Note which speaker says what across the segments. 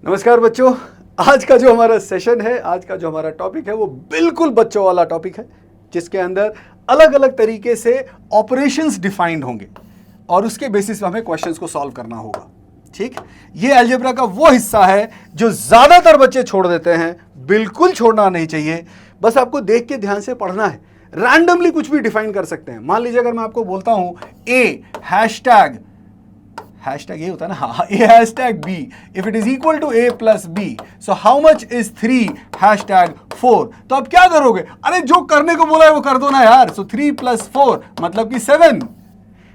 Speaker 1: नमस्कार बच्चों, आज का जो हमारा सेशन है, आज का जो हमारा टॉपिक है वो बिल्कुल बच्चों वाला टॉपिक है, जिसके अंदर अलग अलग तरीके से ऑपरेशंस डिफाइंड होंगे और उसके बेसिस पे हमें क्वेश्चंस को सॉल्व करना होगा। ठीक, ये अलजेब्रा का वो हिस्सा है जो ज्यादातर बच्चे छोड़ देते हैं। बिल्कुल छोड़ना नहीं चाहिए, बस आपको देख के ध्यान से पढ़ना है। रैंडमली कुछ भी डिफाइन कर सकते हैं। मान लीजिए अगर मैं आपको बोलता हूं ए हैशटैग ये होता है ना, हाँ, A hashtag B if it is equal to A plus B, so how much is 3 hashtag 4। तो आप क्या करोगे? अरे जो करने को बोला है वो कर दो ना यार। सो 3 + 4 मतलब कि 7,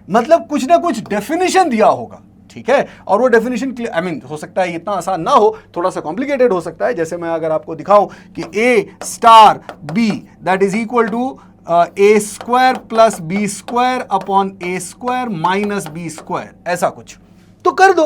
Speaker 1: मतलब कुछ ना कुछ डेफिनेशन दिया होगा। ठीक है, और वो डेफिनेशन हो सकता है इतना आसान ना हो, थोड़ा सा कॉम्प्लिकेटेड हो सकता है। जैसे मैं अगर आपको दिखाऊं कि a star b that is equal to a² + b² upon a² minus b², ऐसा कुछ तो कर दो।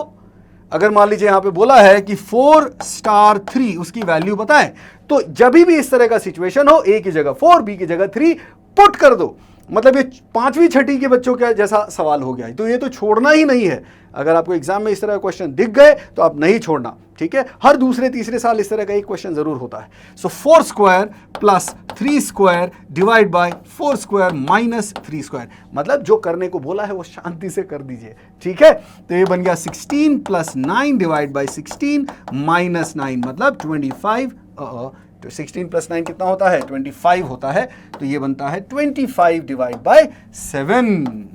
Speaker 1: अगर मान लीजिए यहां पे बोला है कि 4 स्टार 3 उसकी वैल्यू बताएं, तो जब भी इस तरह का सिचुएशन हो, a की जगह 4 b की जगह 3 पुट कर दो। मतलब ये 5वीं 6ठी के बच्चों का जैसा सवाल हो गया है, तो ये तो छोड़ना ही नहीं है। अगर आपको एग्जाम में इस तरह का क्वेश्चन दिख गए तो आप नहीं छोड़ना। ठीक है, हर दूसरे तीसरे साल इस तरह का एक क्वेश्चन जरूर होता है। सो 4² + 3² डिवाइड बाय 4² माइनस 3², मतलब जो करने को बोला है वो शांति से कर दीजिए। ठीक है, तो ये बन गया 16 + 9 डिवाइड बाय 16 माइनस 9, मतलब 25। तो 16 + 9 कितना होता है? 25 होता है। तो ये बनता है 25 डिवाइड बाय 7।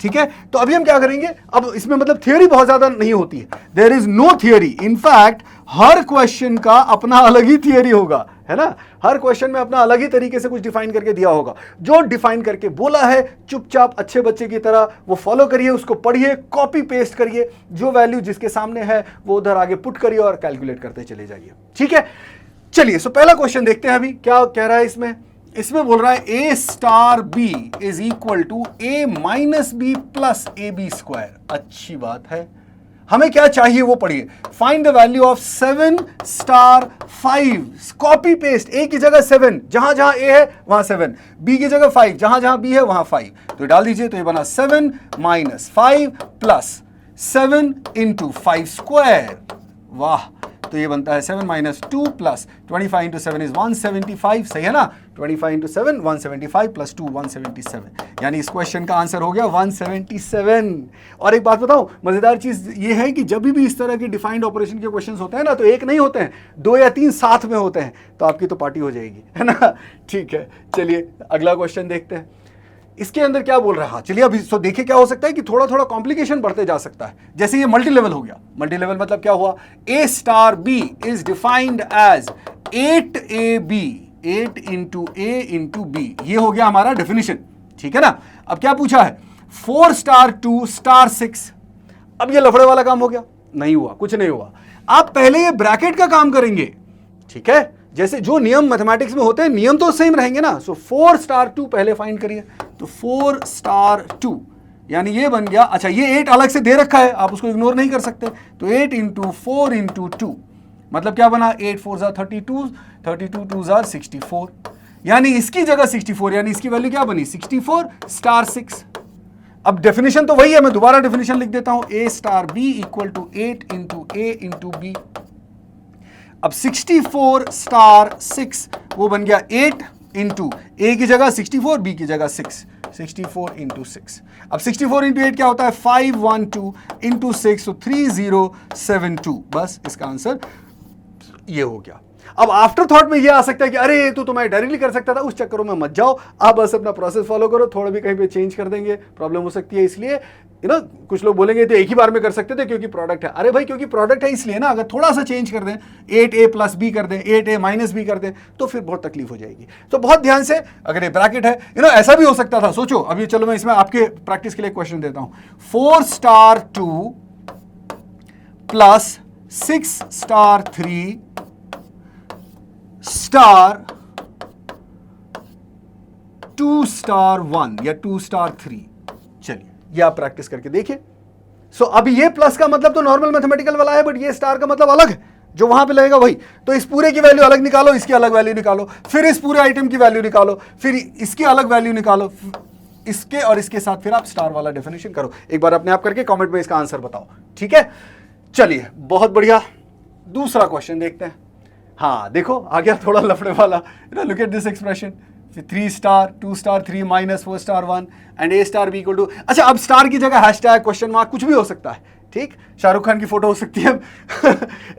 Speaker 1: ठीक है, तो अभी हम क्या करेंगे? अब इसमें मतलब थियोरी बहुत ज्यादा नहीं होती है, there is no theory. In fact हर क्वेश्चन का अपना अलग ही थियोरी होगा, है ना। हर क्वेश्चन में अपना अलग ही तरीके से कुछ डिफाइन करके दिया होगा। जो डिफाइन करके बोला है, चुपचाप अच्छे बच्चे की तरह वो फॉलो करिए, उसको पढ़िए, कॉपी पेस्ट करिए, जो वैल्यू जिसके सामने है वो उधर आगे पुट करिए और कैलकुलेट करते चले जाइए। ठीक है, चलिए सो पहला क्वेश्चन देखते हैं अभी क्या कह रहा है इसमें। इसमें बोल रहा है a star b is equal to a minus b plus ab²। अच्छी बात है, हमें क्या चाहिए वो पढ़िए। Find the value of 7 star 5। Copy paste, a की जगह 7, जहां जहां a है वहां 7, b की जगह 5, जहां जहां b है वहां 5, तो डाल दीजिए। तो ये बना 7 माइनस 5 प्लस 7 इंटू 5²। वाह, तो ये बनता है 7 माइनस 2 प्लस 25 इंटू 7 इज 175, सही है ना। 25 इंटू 7 175 प्लस 2 177, यानी इस क्वेश्चन का आंसर हो गया 177। और एक बात बताऊं, मजेदार चीज ये है कि जब भी इस तरह के डिफाइंड ऑपरेशन के क्वेश्चंस होते हैं ना, तो एक नहीं होते हैं, 2 या 3 साथ में होते हैं, तो आपकी तो पार्टी हो जाएगी, है ना। ठीक है, चलिए अगला क्वेश्चन देखते हैं। इसके अंदर क्या बोल रहा है? चलिए अभी तो देखिए क्या हो सकता है कि थोड़ा थोड़ा कॉम्प्लिकेशन बढ़ते जा सकता है। जैसे ये मल्टी लेवल हो गया। मल्टी लेवल मतलब क्या हुआ? a star b is defined as 8ab 8 into a into b, ये हो गया हमारा डेफिनेशन। ठीक है ना। अब क्या पूछा है? 4 स्टार 2 स्टार 6। अब ये लफड़े वाला काम हो गया? नहीं हुआ, कुछ नहीं हुआ। आप पहले ये ब्रैकेट का काम करेंगे। ठीक है, जैसे जो नियम मैथमेटिक्स में होते हैं, नियम तो सेम रहेंगे ना। सो 4 स्टार 2 पहले फाइंड करिए। तो 4 स्टार 2 यानी ये बन गया। अच्छा, ये 8 अलग से दे रखा है, आप उसको इग्नोर नहीं कर सकते। तो 8 इंटू 4 इंटू 2 मतलब क्या बना? 8 4 ज़ा 32, 32 2 ज़ा 64, यानी इसकी जगह 64, यानी इसकी वैल्यू क्या बनी? 64 स्टार 6। अब डेफिनेशन तो वही है, मैं दोबारा डेफिनेशन लिख देता हूं। a star b equal to 8 into a into b। अब 64 स्टार 6 वो बन गया 8 इंटू ए की जगह 64, बी की जगह 6, 64 इंटू 6। अब 64 इंटू 8 क्या होता है? 512 इंटू 6, तो 3072। बस इसका आंसर ये हो गया। अब आफ्टर थॉट में ये आ सकता है कि अरे तो मैं डायरेक्टली कर सकता था, उस चक्करों में मत जाओ, आप बस अपना प्रोसेस फॉलो करो, थोड़ा भी कहीं पे चेंज कर देंगे प्रॉब्लम हो सकती है। इसलिए कुछ लोग बोलेंगे तो एक ही बार में कर सकते थे क्योंकि प्रोडक्ट है। अरे भाई, क्योंकि प्रोडक्ट है इसलिए ना। अगर थोड़ा सा चेंज कर दें, 8a प्लस b कर दें, 8a माइनस b कर दें, तो फिर बहुत तकलीफ हो जाएगी। तो बहुत ध्यान से, अगर ये ब्रैकेट है, ऐसा भी हो सकता था। सोचो अभी, चलो मैं इसमें आपके प्रैक्टिस के लिए क्वेश्चन देता हूं। 4 star 2 plus 6 star 3 star 2 star 1 या 2 स्टार 3। चलिए ये आप प्रैक्टिस करके देखिए। सो अभी ये प्लस का मतलब तो नॉर्मल मैथमेटिकल वाला है, बट ये स्टार का मतलब अलग है, जो वहां पे लगेगा वही। तो इस पूरे की वैल्यू अलग निकालो, इसकी अलग वैल्यू निकालो, फिर इस पूरे आइटम की वैल्यू निकालो, फिर इसकी अलग वैल्यू निकालो, इसके और इसके साथ फिर आप स्टार वाला डेफिनेशन करो। एक बार अपने आप करके कमेंट में इसका आंसर बताओ। ठीक है, चलिए बहुत बढ़िया। दूसरा क्वेश्चन देखते हैं। हाँ देखो आ गया थोड़ा लफड़े वाला, look at this expression, 3 star 2 star 3 minus 4 star 1 and a star b equal to, अच्छा अब स्टार की जगह हैशटैग क्वेश्चन मार्क कुछ भी हो सकता है, ठीक, शाहरुख खान की फोटो हो सकती है,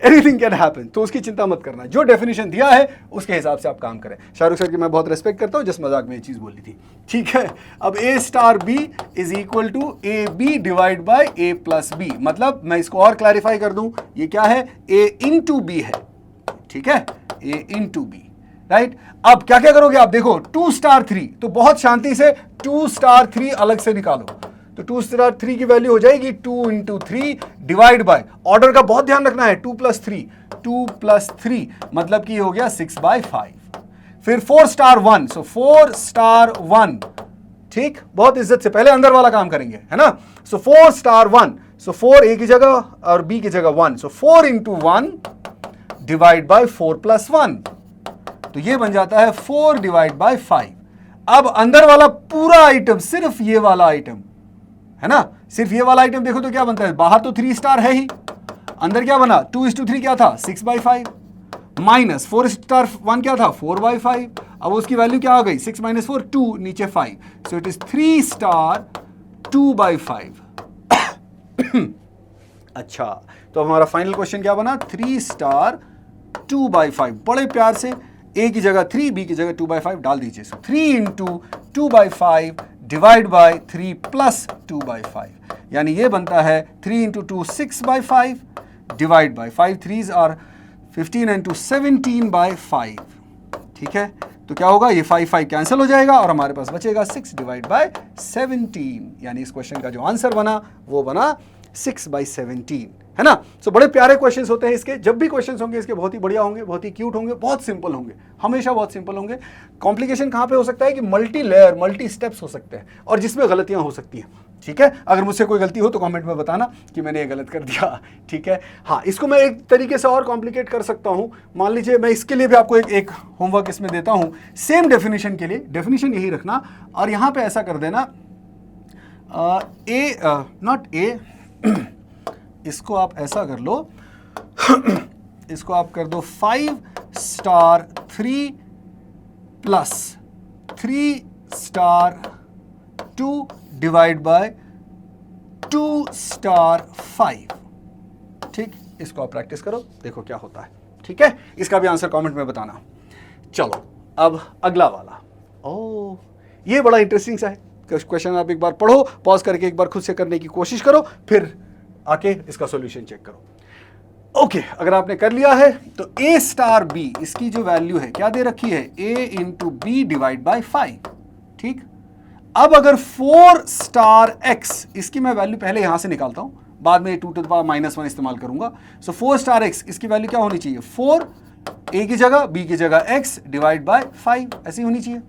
Speaker 1: एनीथिंग कैन हैपन, तो उसकी चिंता मत करना, जो डेफिनेशन दिया है उसके हिसाब से आप काम करें। शाहरुख सर की मैं बहुत रिस्पेक्ट करता हूं, जिस मजाक में ये चीज बोली थी, ठीक है। अब A star B is equal to A B divide by A plus B, मतलब मैं इसको और क्लैरिफाई कर दूं, ये क्या है, ए इंटू बी है, ठीक है, ए इंटू बी, राइट। अब क्या क्या करोगे आप, देखो 2 स्टार 3, तो बहुत शांति से 2 स्टार 3 अलग से निकालो, तो 2 स्टार 3 की वैल्यू हो जाएगी 2 इंटू 3 डिवाइड बाय, ऑर्डर का बहुत ध्यान रखना है, 2 प्लस 3 मतलब कि हो गया 6/5। फिर 4 स्टार 1, सो 4 स्टार 1, ठीक, बहुत इज्जत से पहले अंदर वाला काम करेंगे, है ना। सो 4 स्टार 1, सो 4 ए की जगह और बी की जगह 1, सो 4 इंटू 1 डिवाइड बाय 4 प्लस 1, तो ये बन जाता है 4 डिवाइड बाय 5। अब अंदर वाला पूरा आइटम, सिर्फ ये वाला आइटम, है ना, सिर्फ ये वाला आइटम देखो तो क्या बनता है, बाहर तो 3 स्टार है ही, अंदर क्या बना, 2:3 क्या था, 6/5, माइनस 4 स्टार 1 क्या था, 4/5, अब उसकी वैल्यू क्या आ गई, 6 - 4 2, नीचे 5, सो इट इज 3 स्टार 2/5। अच्छा, तो हमारा फाइनल क्वेश्चन क्या बना, 3 स्टार 2/5, बड़े प्यार से ए की जगह 3, बी की जगह 2/5 डाल दीजिए, so 3 into 2/5 divide by 3 plus 2/5, यानी ये बनता है 3 into 2 6/5 divide by 5 3s are 15 into 17/5, ठीक है। तो क्या होगा, ये 5 कैंसिल हो जाएगा और हमारे पास बचेगा 6 डिवाइड बाय 17, यानी इस क्वेश्चन का जो आंसर बना वो बना 6/17, है ना। सो बड़े प्यारे क्वेश्चंस होते हैं इसके, जब भी क्वेश्चंस होंगे इसके बहुत ही बढ़िया होंगे, बहुत ही क्यूट होंगे, बहुत सिंपल होंगे, हमेशा बहुत सिंपल होंगे। कॉम्प्लिकेशन कहाँ पे हो सकता है कि मल्टी लेयर, मल्टी स्टेप्स हो सकते हैं और जिसमें गलतियां हो सकती हैं, ठीक है। अगर मुझसे कोई गलती हो तो कमेंट में बताना कि मैंने ये गलत कर दिया, ठीक है। हाँ, इसको मैं एक तरीके से और कॉम्प्लिकेट कर सकता हूँ, मान लीजिए मैं इसके लिए भी आपको एक होमवर्क इसमें देता हूँ, सेम डेफिनेशन के लिए, डेफिनेशन यही रखना और यहाँ पे ऐसा कर देना, नॉट ए, इसको आप ऐसा कर लो, इसको आप कर दो 5 star 3 plus 3 star 2 divide by 2 star 5, ठीक, इसको आप प्रैक्टिस करो, देखो क्या होता है, ठीक है। इसका भी आंसर कमेंट में बताना। चलो अब अगला वाला, ओ ये बड़ा इंटरेस्टिंग सा है क्वेश्चन, आप एक बार पढ़ो, पॉज करके एक बार खुद से करने की कोशिश करो, फिर आके इसका सॉल्यूशन चेक करो। ओके, अगर आपने कर लिया है तो a स्टार b, इसकी जो वैल्यू है क्या दे रखी है, a into b divide by 5, ठीक। अब अगर 4 स्टार x, इसकी मैं वैल्यू पहले यहां से निकालता हूं, बाद में 2 टू द पावर -1 इस्तेमाल करूंगा। सो 4 स्टार x, इसकी वैल्यू क्या होनी चाहिए, 4 a की जगह b की जगह x डिवाइड बाय 5, ऐसी होनी चाहिए,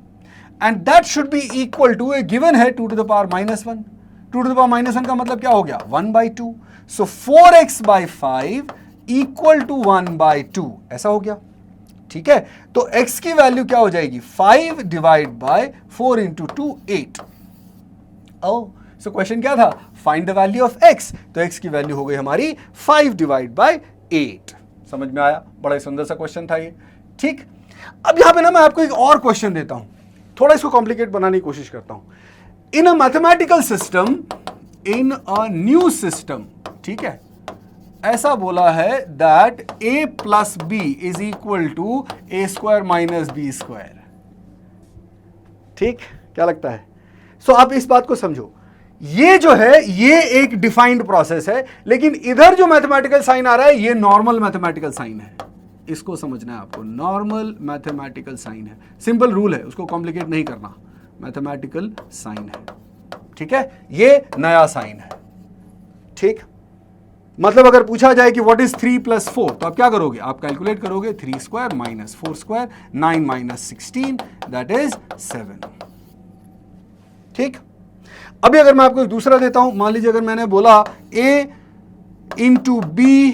Speaker 1: and that should be equal to, a given है 2 to the power -1, 2 to the power -1 का मतलब क्या हो गया, 1/2, सो 4x/5 इक्वल टू 1/2, ऐसा हो गया, ठीक है। तो x की वैल्यू क्या हो जाएगी, 5 divide by 4 into 2 8। Oh, so question क्या था, find the value of x, तो x की वैल्यू हो गई हमारी 5 डिवाइड बाय 8। समझ में आया, बड़ा ही सुंदर सा क्वेश्चन था ये, ठीक। अब यहां पे ना मैं आपको एक और क्वेश्चन देता हूं, थोड़ा इसको कॉम्प्लिकेट बनाने की कोशिश करता हूं। In a mathematical system, in a new system, ठीक है, ऐसा बोला है that a plus B is equal to A square minus B square, ठीक, क्या लगता है। सो आप इस बात को समझो, ये जो है ये एक डिफाइंड प्रोसेस है, लेकिन इधर जो मैथमेटिकल साइन आ रहा है ये नॉर्मल मैथमेटिकल साइन है, इसको समझना है आपको, नॉर्मल मैथमेटिकल साइन है, सिंपल रूल है, उसको कॉम्प्लिकेट नहीं करना, मैथमेटिकल साइन है, ठीक है, ये नया साइन है, ठीक। मतलब अगर पूछा जाए कि व्हाट इज 3 + 4, तो आप क्या करोगे, आप कैलकुलेट करोगे 3 square minus 4 square, 9 minus 16 that is 7, ठीक। अभी अगर मैं आपको एक दूसरा देता हूं, मान लीजिए अगर मैंने बोला a into b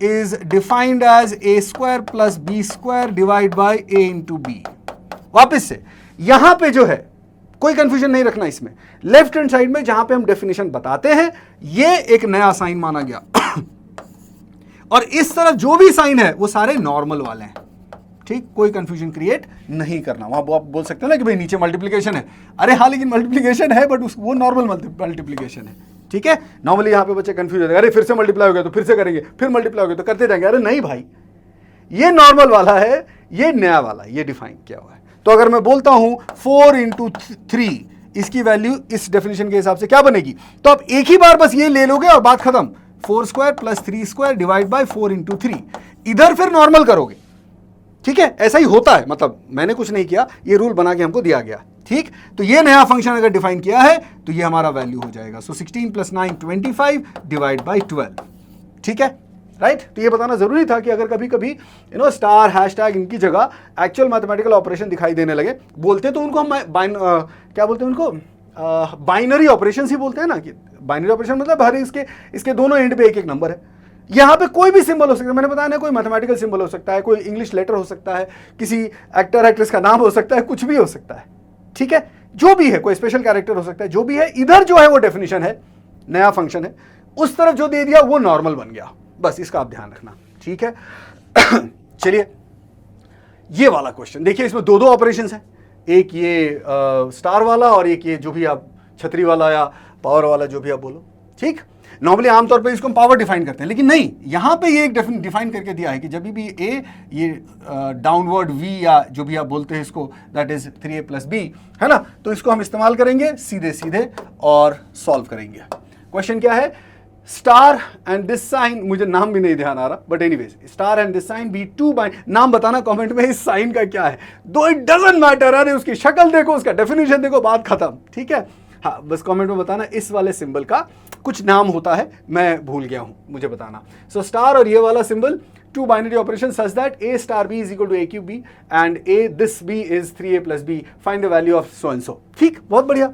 Speaker 1: is defined as a square plus b square divide by a into b. वापिस से यहां पे जो है कोई कंफ्यूजन नहीं रखना, इसमें लेफ्ट हैंड साइड में जहां पे हम डेफिनेशन बताते हैं ये एक नया साइन माना गया और इस तरफ जो भी साइन है वो सारे नॉर्मल वाले हैं, ठीक, कोई कंफ्यूजन क्रिएट नहीं करना। वहां आप बोल सकते हो ना कि भाई नीचे मल्टीप्लिकेशन है, अरे हाँ लेकिन मल्टीप्लिकेशन है बट वो नॉर्मल मल्टीप्लिकेशन है, ठीक है। नॉर्मली यहाँ पे बच्चे कंफ्यूज होते हैं, अरे फिर से मल्टीप्लाई हो गया तो फिर से करेंगे, फिर मल्टीप्लाई हो गया तो करते जाएंगे, अरे नहीं भाई, ये नॉर्मल वाला है, ये नया वाला, ये डिफाइन किया हुआ है। तो अगर मैं बोलता हूं 4 × 3, इसकी वैल्यू इस डेफिनेशन के हिसाब से क्या बनेगी, तो आप एक ही बार बस ये ले लोगे और बात खत्म, 4² + 3² डिवाइड बाय 4 × 3, इधर फिर नॉर्मल करोगे, ठीक है, ऐसा ही होता है, मतलब मैंने कुछ नहीं किया, ये रूल बना के हमको दिया गया, ठीक। तो ये नया फंक्शन अगर डिफाइन किया है तो ये हमारा वैल्यू हो जाएगा, सो 16 + 9 25 डिवाइड बाय 12, ठीक है, राइट। तो ये बताना जरूरी था कि अगर कभी कभी स्टार, हैशटैग इनकी जगह एक्चुअल मैथमेटिकल ऑपरेशन दिखाई देने लगे, बोलते तो उनको हम क्या बोलते हैं उनको, बाइनरी ऑपरेशन ही बोलते हैं ना, कि बाइनरी ऑपरेशन मतलब हर इसके दोनों एंड पे एक एक नंबर है। यहाँ पे कोई भी सिंबल हो सकता है, मैंने बताया ना, कोई मैथमेटिकल सिंबल हो सकता है, कोई इंग्लिश लेटर हो सकता है, किसी एक्टर एक्ट्रेस का नाम हो सकता है, कुछ भी हो सकता है, ठीक है, जो भी है, कोई स्पेशल कैरेक्टर हो सकता है, जो भी है, इधर जो है वो डेफिनेशन है, नया फंक्शन है, उस तरफ जो दे दिया वो नॉर्मल बन गया, बस इसका आप ध्यान रखना, ठीक है। चलिए ये वाला क्वेश्चन देखिए, इसमें दो ऑपरेशंस हैं, एक ये स्टार वाला और एक ये जो भी आप छतरी वाला या पावर वाला जो भी आप बोलो, ठीक। नॉर्मली आमतौर पे इसको हम पावर डिफाइन करते हैं, लेकिन नहीं, यहां पे ये एक डिफाइन करके दिया है कि जब भी ये डाउनवर्ड v या जो भी आप बोलते हैं इसको, दैट इज 3a + b, है ना, तो इसको हम इस्तेमाल करेंगे सीधे सीधे और सॉल्व करेंगे। क्वेश्चन क्या है, स्टार एंड दिस साइन, मुझे नाम भी नहीं ध्यान आ रहा, but anyways, star and this sign b 2 by, नाम बताना कमेंट में इस साइन का क्या है, दो इट डजंट मैटर, अरे उसकी शक्ल देखो, उसका डेफिनेशन देखो, बात खत्म, ठीक है। हाँ, बस कमेंट में बताना इस वाले सिंबल का कुछ नाम होता है, मैं भूल गया हूं, मुझे बताना। सो स्टार और ये वाला symbol, two binary operation such that a * b = a³ b and a this b is 3a + b, find the value of so and so, ठीक, बहुत बढ़िया।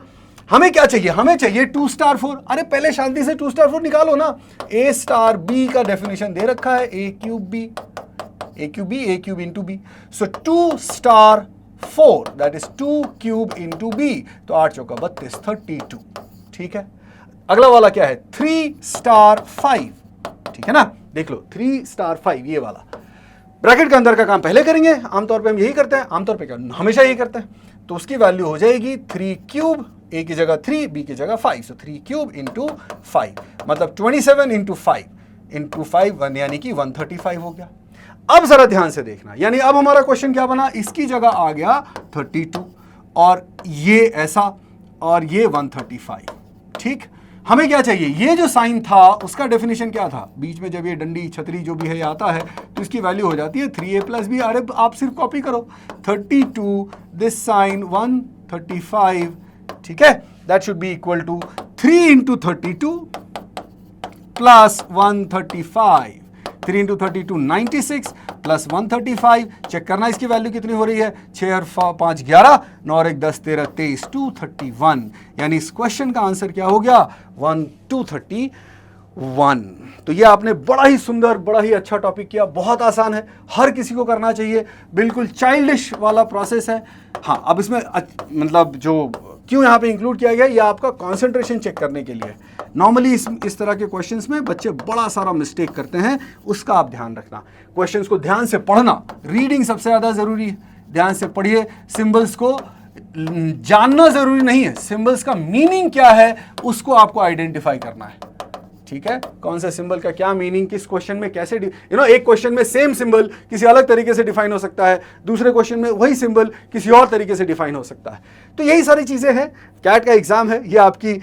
Speaker 1: हमें क्या चाहिए, हमें चाहिए 2 * 4, अरे पहले शांति से 2 * 4 निकालो ना, a * b का डेफिनेशन दे रखा है a³ b × b, so 2 * 4 that is 2³ × b, तो 8 × 4 = 32 32, ठीक है। अगला वाला क्या है, 3 * 5, ठीक है ना, देख लो 3 * 5, ये वाला ब्रैकेट के अंदर का काम पहले करेंगे, आमतौर पे हम यही करते हैं, आमतौर पे क्या हमेशा यही करते हैं, तो उसकी वैल्यू हो जाएगी 3³, a की जगह 3, b की जगह 5, सो 3³ × 5 मतलब 27 × 5 यानी कि 135 हो गया। अब जरा ध्यान से देखना, यानी अब हमारा क्वेश्चन क्या बना, इसकी जगह आ गया 32 और ये ऐसा और ये 135, ठीक। हमें क्या चाहिए, ये जो साइन था उसका डेफिनेशन क्या था, बीच में जब ये डंडी छतरी जो भी है आता है तो इसकी वैल्यू हो जाती है 3a + b, अरे आप सिर्फ कॉपी करो, 32 दिस साइन 135, ठीक है, that should be equal to 3 × 32 plus 135, 3 × 32 96 plus 135, check करना इसकी वैल्यू कितनी हो रही है, 6 और 5 11, 9 और 1 10 13 23, 231, यानी इस क्वेश्चन का आंसर क्या हो गया, 231। तो ये आपने बड़ा ही सुंदर, बड़ा ही अच्छा टॉपिक किया, बहुत आसान है, हर किसी को करना चाहिए, बिल्कुल चाइल्डिश वाला प्रोसेस है। हाँ, अब इसमें मतलब जो क्यों यहाँ पे इंक्लूड किया गया, ये आपका कंसंट्रेशन चेक करने के लिए। नॉर्मली इस तरह के क्वेश्चंस में बच्चे बड़ा सारा मिस्टेक करते हैं, उसका आप ध्यान रखना, क्वेश्चंस को ध्यान से पढ़ना, रीडिंग सबसे ज़्यादा ज़रूरी है, ध्यान से पढ़िए, सिंबल्स को जानना ज़रूरी नहीं है, सिंबल्स का मीनिंग क्या है उसको आपको आइडेंटिफाई करना है, ठीक है, कौन सा सिंबल का क्या मीनिंग किस क्वेश्चन में कैसे, एक क्वेश्चन में सेम सिंबल किसी अलग तरीके से डिफाइन हो सकता है, दूसरे क्वेश्चन में वही सिंबल किसी और तरीके से डिफाइन हो सकता है। तो यही सारी चीजें हैं, कैट का एग्जाम है, ये आपकी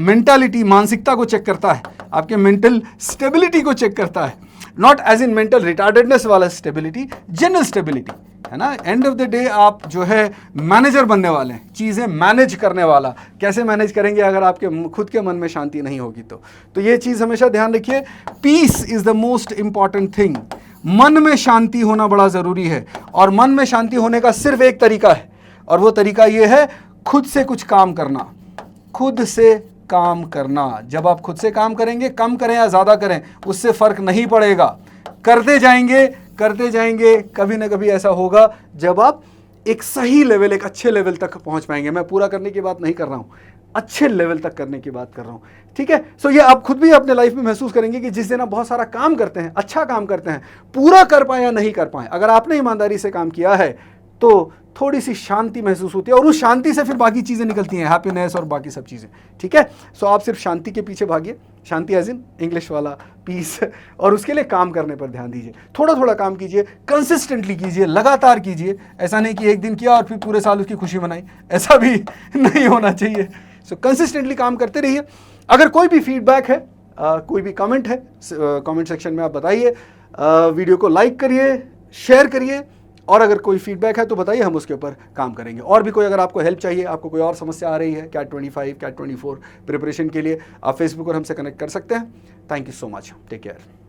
Speaker 1: मेंटालिटी, मानसिकता को चेक करता है, आपके मेंटल स्टेबिलिटी को चेक करता है, नॉट एज इन मेंटल रिटार्डेडनेस वाला स्टेबिलिटी, जनरल स्टेबिलिटी, है ना। एंड ऑफ द डे आप जो है मैनेजर बनने वाले हैं, चीज़ें मैनेज करने वाला, कैसे मैनेज करेंगे अगर आपके खुद के मन में शांति नहीं होगी तो ये चीज़ हमेशा ध्यान रखिए, peace is the most important thing, मन में शांति होना बड़ा ज़रूरी है, और मन में शांति होने का सिर्फ एक तरीका है, और वो तरीका ये है खुद से कुछ काम करना, खुद से काम करना। जब आप खुद से काम करेंगे, कम करें या ज़्यादा करें उससे फ़र्क नहीं पड़ेगा, करते जाएंगे, कभी ना कभी ऐसा होगा जब आप एक सही लेवल, एक अच्छे लेवल तक पहुंच पाएंगे। मैं पूरा करने की बात नहीं कर रहा हूं, अच्छे लेवल तक करने की बात कर रहा हूं, ठीक है। सो ये आप खुद भी अपने लाइफ में महसूस करेंगे कि जिस दिन आप बहुत सारा काम करते हैं, अच्छा काम करते हैं, पूरा कर पाए या नहीं कर पाए, अगर आपने ईमानदारी से काम किया है तो थोड़ी सी शांति महसूस होती है, और उस शांति से फिर बाकी चीजें निकलती हैं, हैप्पीनेस और बाकी सब चीजें, ठीक है। सो आप सिर्फ शांति के पीछे भागिए, शांति एज इन इंग्लिश वाला पीस, और उसके लिए काम करने पर ध्यान दीजिए, थोड़ा थोड़ा काम कीजिए, कंसिस्टेंटली कीजिए, लगातार कीजिए। ऐसा नहीं कि एक दिन किया और फिर पूरे साल उसकी खुशी मनाई, ऐसा भी नहीं होना चाहिए। सो कंसिस्टेंटली काम करते रहिए। अगर कोई भी फीडबैक है, कोई भी कमेंट है, कमेंट सेक्शन में आप बताइए। वीडियो को लाइक करिए, शेयर करिए, और अगर कोई फीडबैक है तो बताइए, हम उसके ऊपर काम करेंगे। और भी कोई अगर आपको हेल्प चाहिए, आपको कोई और समस्या आ रही है कैट 25, कैट 24 प्रिपरेशन के लिए, आप फेसबुक पर हमसे कनेक्ट कर सकते हैं। Thank you so much, take care.